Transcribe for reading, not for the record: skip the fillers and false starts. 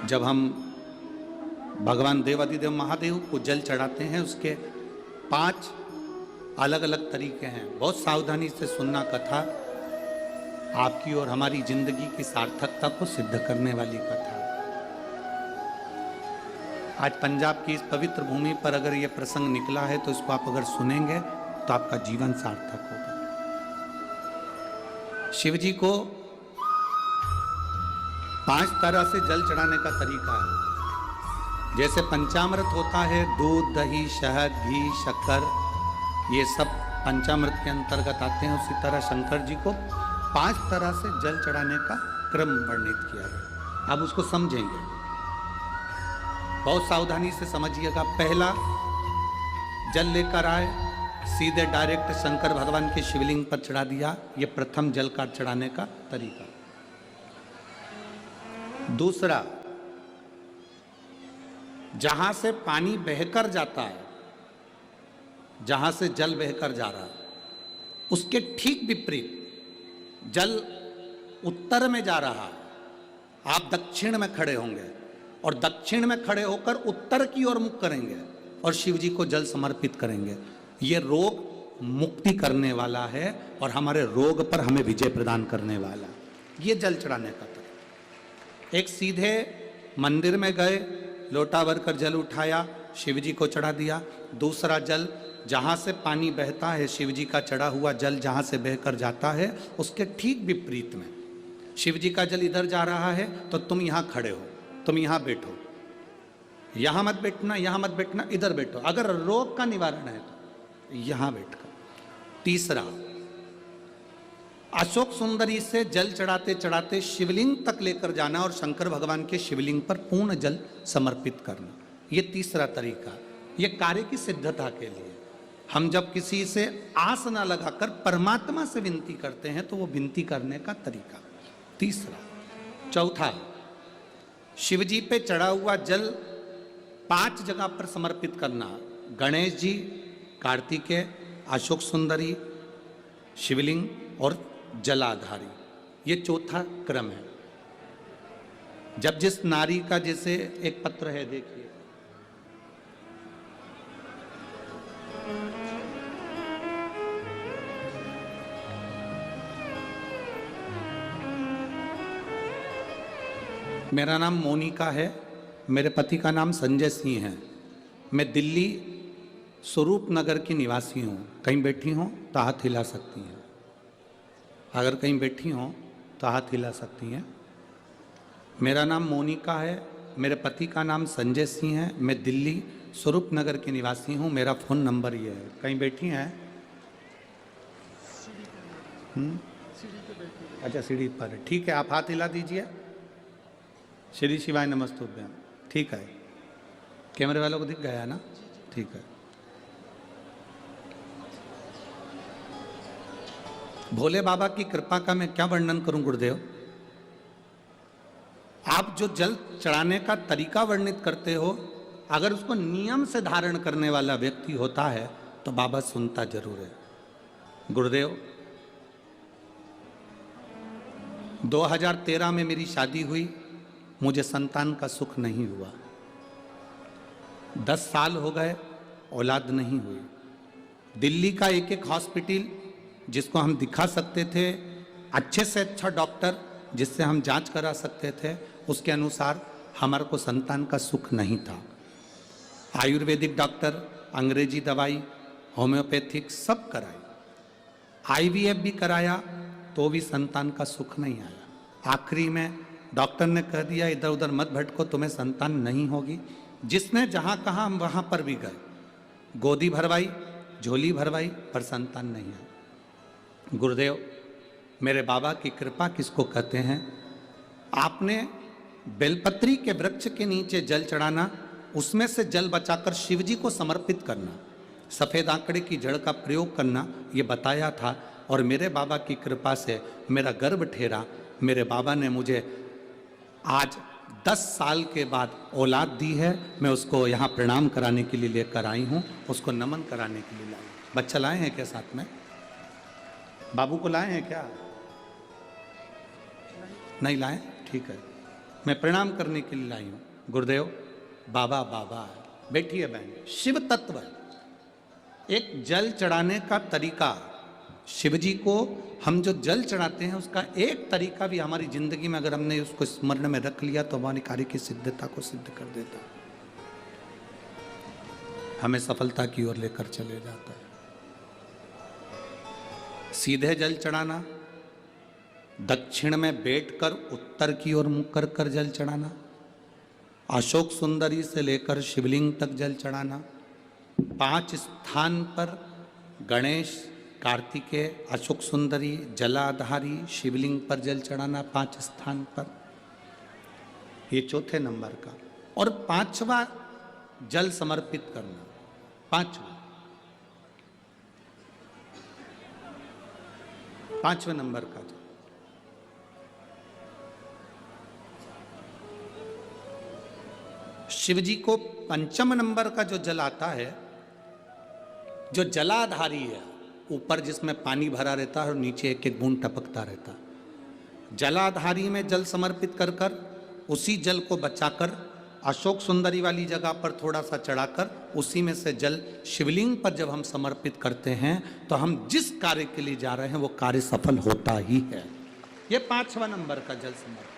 जब हम भगवान देवाधिदेव महादेव को जल चढ़ाते हैं, उसके 5 अलग अलग तरीके हैं। बहुत सावधानी से सुनना कथा, आपकी और हमारी जिंदगी की सार्थकता को सिद्ध करने वाली कथा। आज पंजाब की इस पवित्र भूमि पर अगर यह प्रसंग निकला है तो इसको आप अगर सुनेंगे तो आपका जीवन सार्थक होगा। शिव जी को 5 तरह से जल चढ़ाने का तरीका है। जैसे पंचामृत होता है, दूध, दही, शहद, घी, शक्कर, ये सब पंचामृत के अंतर्गत आते हैं। उसी तरह शंकर जी को 5 तरह से जल चढ़ाने का क्रम वर्णित किया गया। अब उसको समझेंगे, बहुत सावधानी से समझिएगा। पहला, जल लेकर आए, सीधे डायरेक्ट शंकर भगवान के शिवलिंग पर चढ़ा दिया। ये प्रथम जल का चढ़ाने का तरीका। दूसरा, जहां से पानी बहकर जाता है, जहां से जल बहकर जा रहा है, उसके ठीक विपरीत जल उत्तर में जा रहा है, आप दक्षिण में खड़े होंगे और दक्षिण में खड़े होकर उत्तर की ओर मुख करेंगे और शिव जी को जल समर्पित करेंगे। ये रोग मुक्ति करने वाला है और हमारे रोग पर हमें विजय प्रदान करने वाला। ये जल चढ़ाने का तरीका। एक, सीधे मंदिर में गए, लोटा भरकर जल उठाया, शिव जी को चढ़ा दिया। दूसरा जल, जहाँ से पानी बहता है, शिव जी का चढ़ा हुआ जल जहाँ से बहकर जाता है, उसके ठीक विपरीत में शिव जी का जल इधर जा रहा है तो तुम यहाँ खड़े हो, तुम यहाँ बैठो, यहाँ मत बैठना, यहाँ मत बैठना, इधर बैठो। अगर रोग का निवारण है तो यहाँ बैठकर। तीसरा, अशोक सुंदरी से जल चढ़ाते चढ़ाते शिवलिंग तक लेकर जाना और शंकर भगवान के शिवलिंग पर पूर्ण जल समर्पित करना। ये तीसरा तरीका। ये कार्य की सिद्धता के लिए। हम जब किसी से आस ना लगाकर परमात्मा से विनती करते हैं तो वो विनती करने का तरीका। तीसरा। चौथा, शिव जी पे चढ़ा हुआ जल 5 जगह पर समर्पित करना। गणेश जी, कार्तिकेय, अशोक सुंदरी, शिवलिंग और जलाधारी। ये चौथा क्रम है। जब जिस नारी का, जैसे एक पत्र है, देखिए, मेरा नाम मोनिका है, मेरे पति का नाम संजय सिंह है। मैं दिल्ली स्वरूप नगर की निवासी हूँ। कहीं बैठी हूँ तो हाथ हिला सकती हैं। अगर कहीं बैठी हों तो हाथ हिला सकती हैं। मेरा नाम मोनिका है, मेरे पति का नाम संजय सिंह है। मैं दिल्ली स्वरूप नगर की निवासी हूँ। मेरा फ़ोन नंबर ये है। कहीं बैठी हैं? अच्छा, सीढ़ी पर है। ठीक है, आप हाथ हिला दीजिए। श्री शिवाय नमस्तुभ्यम। ठीक है, कैमरे वालों को दिख गया ना? ठीक है। भोले बाबा की कृपा का मैं क्या वर्णन करूं गुरुदेव। आप जो जल चढ़ाने का तरीका वर्णित करते हो, अगर उसको नियम से धारण करने वाला व्यक्ति होता है तो बाबा सुनता जरूर है। गुरुदेव, 2013 में मेरी शादी हुई, मुझे संतान का सुख नहीं हुआ। 10 साल हो गए, औलाद नहीं हुई। दिल्ली का एक हॉस्पिटल जिसको हम दिखा सकते थे, अच्छे से अच्छा डॉक्टर जिससे हम जांच करा सकते थे, उसके अनुसार हमारे को संतान का सुख नहीं था। आयुर्वेदिक डॉक्टर, अंग्रेजी दवाई, होम्योपैथिक सब कराई, IVF भी कराया तो भी संतान का सुख नहीं आया। आखिरी में डॉक्टर ने कह दिया, इधर उधर मत भटको, तुम्हें संतान नहीं होगी। जिसने जहाँ कहा हम वहाँ पर भी गए, गोदी भरवाई, झोली भरवाई, पर संतान नहीं है। गुरुदेव, मेरे बाबा की कृपा किसको कहते हैं? आपने बेलपत्री के वृक्ष के नीचे जल चढ़ाना, उसमें से जल बचाकर शिव जी को समर्पित करना, सफ़ेद आंकड़े की जड़ का प्रयोग करना, ये बताया था। और मेरे बाबा की कृपा से मेरा गर्भ ठेरा। मेरे बाबा ने मुझे आज 10 साल के बाद औलाद दी है। मैं उसको यहाँ प्रणाम कराने के लिए लेकर आई हूँ, उसको नमन कराने के लिए लाई। बच्चा लाए हैं क्या साथ में? बाबू को लाए हैं क्या? नहीं लाए? ठीक है। मैं प्रणाम करने के लिए लाई हूँ। गुरुदेव बाबा बाबा है, बैठिए बहन। शिव तत्व है, एक जल चढ़ाने का तरीका, शिव जी को हम जो जल चढ़ाते हैं उसका एक तरीका भी हमारी जिंदगी में अगर हमने उसको स्मरण में रख लिया तो हमारे कार्य की सिद्धता को सिद्ध कर देता है, हमें सफलता की ओर लेकर चले जाता है। सीधे जल चढ़ाना, दक्षिण में बैठकर उत्तर की ओर मुख कर कर जल चढ़ाना, अशोक सुंदरी से लेकर शिवलिंग तक जल चढ़ाना, 5 स्थान पर गणेश, कार्तिकेय, अशोक सुंदरी, जलाधारी, शिवलिंग पर जल चढ़ाना 5 स्थान पर, ये चौथे नंबर का। और 5वां जल समर्पित करना, 5वें नंबर का जल। शिव जी को 5म नंबर का जो जल आता है, जो जलाधारी है, ऊपर जिसमें पानी भरा रहता है और नीचे एक एक बूंद टपकता रहता है, जलाधारी में जल समर्पित कर कर उसी जल को बचाकर अशोक सुंदरी वाली जगह पर थोड़ा सा चढ़ाकर उसी में से जल शिवलिंग पर जब हम समर्पित करते हैं तो हम जिस कार्य के लिए जा रहे हैं वो कार्य सफल होता ही है। ये 5वां नंबर का जल समर्पण।